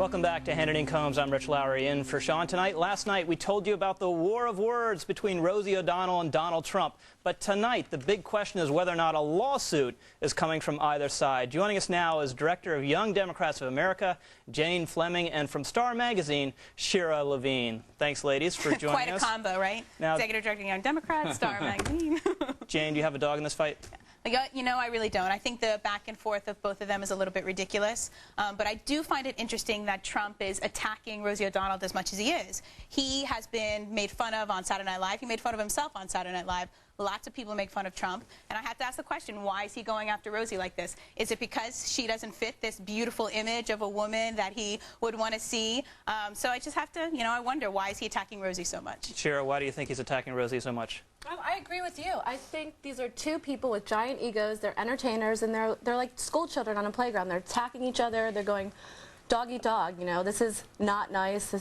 Welcome back to Hannity and Colmes. I'm Rich Lowry in for Sean tonight. Last night we told you about the war of words between Rosie O'Donnell and Donald Trump. But tonight the big question is whether or not a lawsuit is coming from either side. Joining us now is Director of Young Democrats of America, Jane Fleming, and from Star Magazine, Shira Levine. Thanks, ladies, for joining us. Quite a combo, right? Now, Executive Director of Young Democrats, Star Magazine. Jane, do you have a dog in this fight? You know, I really don't. I think the back and forth of both of them is a little bit ridiculous. But I do find it interesting that Trump is attacking Rosie O'Donnell as much as he is. He has been made fun of on Saturday Night Live. He made fun of himself on Saturday Night Live. Lots of people make fun of Trump. And I have to ask the question, why is he going after Rosie like this? Is it because she doesn't fit this beautiful image of a woman that he would want to see? So I just have to, you know, I wonder, why is he attacking Rosie so much? Shira, why do you think he's attacking Rosie so much? I agree with you. I think these are two people with giant egos. They're entertainers, and they're like school children on a playground. They're attacking each other. They're going dog eat dog. You know, this is not nice.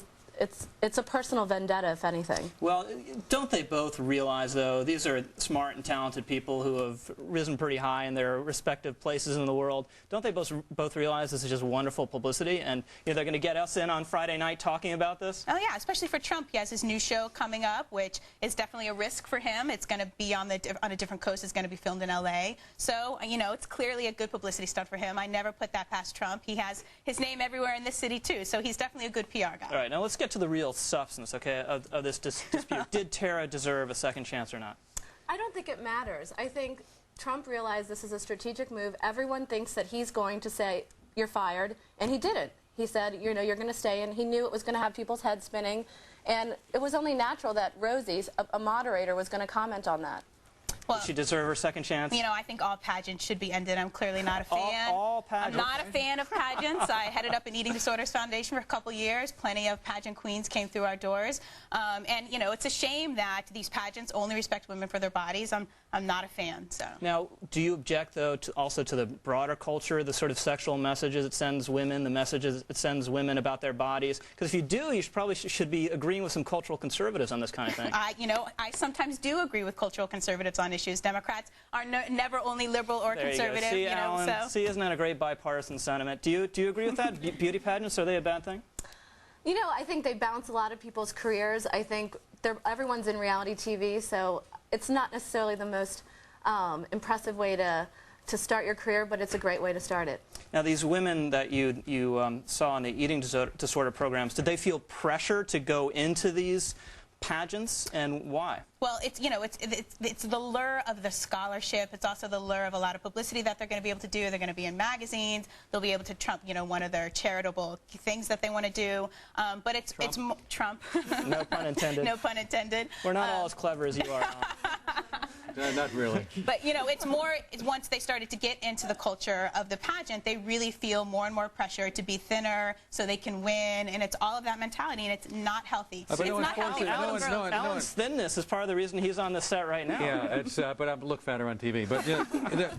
It's a personal vendetta, if anything. Well, don't they both realize, though, these are smart and talented people who have risen pretty high in their respective places in the world. Don't they both realize this is just wonderful publicity, and you know, they're going to get us in on Friday night talking about this? Oh, yeah, especially for Trump. He has his new show coming up, which is definitely a risk for him. It's going to be on a different coast. It's going to be filmed in L.A. So, you know, it's clearly a good publicity stunt for him. I never put that past Trump. He has his name everywhere in this city, too, so he's definitely a good PR guy. All right, now let's get to the real substance, okay, of this dispute. Did Tara deserve a second chance or not? I don't think it matters. I think Trump realized this is a strategic move. Everyone thinks that he's going to say, you're fired, and he didn't. He said, you know, you're going to stay, and he knew it was going to have people's heads spinning, and it was only natural that Rosie, a moderator, was going to comment on that. Well, did she deserve her second chance? You know, I think all pageants should be ended. I'm clearly not a fan. All pageants? I'm not a fan of pageants. I headed up an Eating Disorders Foundation for a couple years. Plenty of pageant queens came through our doors. And, you know, it's a shame that these pageants only respect women for their bodies. I'm not a fan. So. Now, do you object, though, also to the broader culture, the sort of sexual messages it sends women, the messages it sends women about their bodies? Because if you do, you probably should be agreeing with some cultural conservatives on this kind of thing. You know, I sometimes do agree with cultural conservatives on issues. Democrats are never only liberal or conservative. See, you know, Alan, see, isn't that a great bipartisan sentiment? Do you agree with that? Beauty pageants, are they a bad thing? You know, I think they bounce a lot of people's careers. I think everyone's in reality TV, so it's not necessarily the most impressive way to start your career, but it's a great way to start it. Now, these women that you saw in the eating disorder programs, did they feel pressure to go into these pageants, and why? Well, it's, you know, it's the lure of the scholarship. It's also the lure of a lot of publicity that they're going to be able to do. They're going to be in magazines. They'll be able to trump, you know, one of their charitable things that they want to do. But it's Trump. No pun intended. No pun intended. We're not all as clever as you are. Not really. But, you know, it's once they started to get into the culture of the pageant, they really feel more and more pressure to be thinner so they can win, and it's all of that mentality, and it's not healthy. It's not healthy. Alan's thinness is part of the reason he's on the set right now. Yeah, it's, but I look fatter on TV. But you know,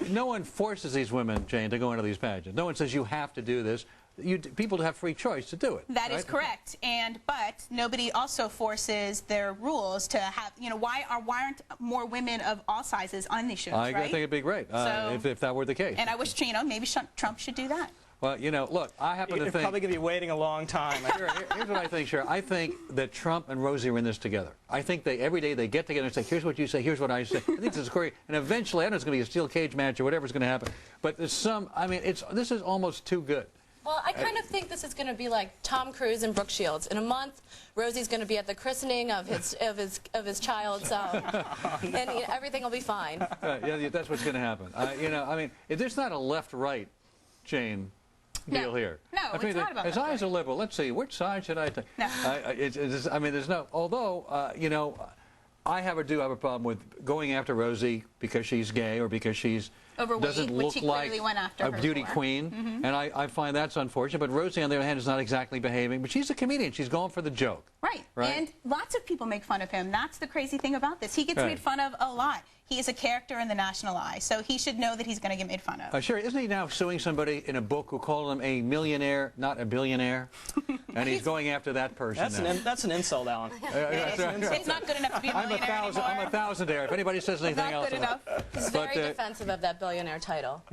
no one forces these women, Jane, to go into these pageants. No one says you have to do this. People have free choice to do it. That is correct, but nobody also forces their rules to have. You know, why aren't more women of all sizes on these shows? I think it'd be great if that were the case. And I wish, you know, maybe Trump should do that. Well, you know, look, I happen to think... You're probably going to be waiting a long time. Here's what I think, Shira. I think that Trump and Rosie are in this together. I think every day they get together and say, here's what you say, here's what I say. I think this is great. And eventually, I don't know, it's going to be a steel cage match or whatever's going to happen. But there's some... I mean, this is almost too good. Well, I kind of think this is going to be like Tom Cruise and Brooke Shields. In a month, Rosie's going to be at the christening of his child, so and everything will be fine. Yeah, that's what's going to happen. You know, I mean, there's not a left-right, Jane, deal here. No, it's not about as I as a liberal, let's see, which side should I take? No. I mean, there's no. Although, you know, I do have a problem with going after Rosie because she's gay or because she's doesn't look like a beauty queen, and I find that's unfortunate. But Rosie, on the other hand, is not exactly behaving. But she's a comedian. She's going for the joke. Right. And lots of people make fun of him. That's the crazy thing about this. He gets made fun of a lot. He is a character in the national eye, so he should know that he's going to get made fun of. Sure. Isn't he now suing somebody in a book who called him a millionaire, not a billionaire? And he's going after that person that's an insult, Alan. It's not good enough to be a millionaire anymore. I'm a thousandaire. If anybody says anything else... enough. He's very defensive of that billionaire title.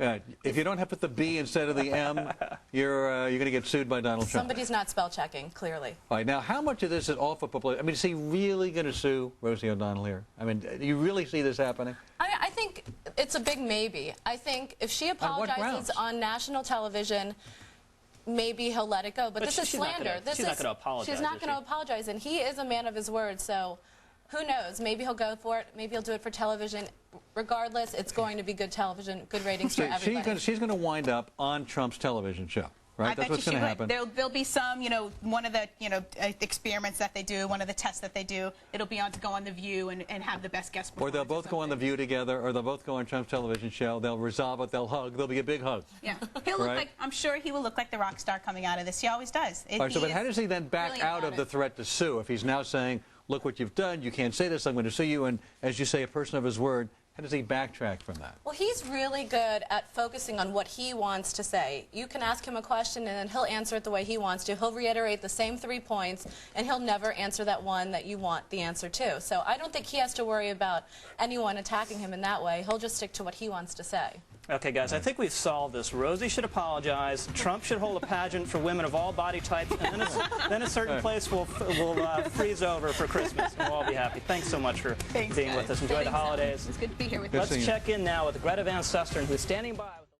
If you don't have to put the B instead of the M, you're going to get sued by Donald Trump. Somebody's not spell checking, clearly. All right, now how much of this is all for publicity? I mean, is he really going to sue Rosie O'Donnell here? I mean, do you really see this happening? I think it's a big maybe. I think if she apologizes on national television, maybe he'll let it go. But this is slander. She's not going to apologize. She's not going to apologize, and he is a man of his word, so who knows? Maybe he'll go for it. Maybe he'll do it for television. Regardless, it's going to be good television, good ratings for everybody. She's going to wind up on Trump's television show. Right? That's what's going to happen. There'll be some, one of the, experiments that they do, one of the tests that they do, it'll be on to go on The View and have the best guest performance. Or they'll both go on The View together, or they'll both go on Trump's television show. They'll resolve it. They'll hug. There'll be a big hug. Yeah. He'll look like, I'm sure he will look like the rock star coming out of this. He always does. All right, so but how does he then back out of the threat to sue if he's now saying, look what you've done, you can't say this, I'm going to sue you, and as you say, a person of his word? How does he backtrack from that? Well, he's really good at focusing on what he wants to say. You can ask him a question, and then he'll answer it the way he wants to. He'll reiterate the same 3 points, and he'll never answer that one that you want the answer to. So I don't think he has to worry about anyone attacking him in that way. He'll just stick to what he wants to say. Okay, guys, I think we've solved this. Rosie should apologize. Trump should hold a pageant for women of all body types, and then a certain place will freeze over for Christmas, and we'll all be happy. Thanks so much for being with us. Enjoy the holidays. It's good to be here with you. Let's check in now with Greta Van Susteren, who's standing by.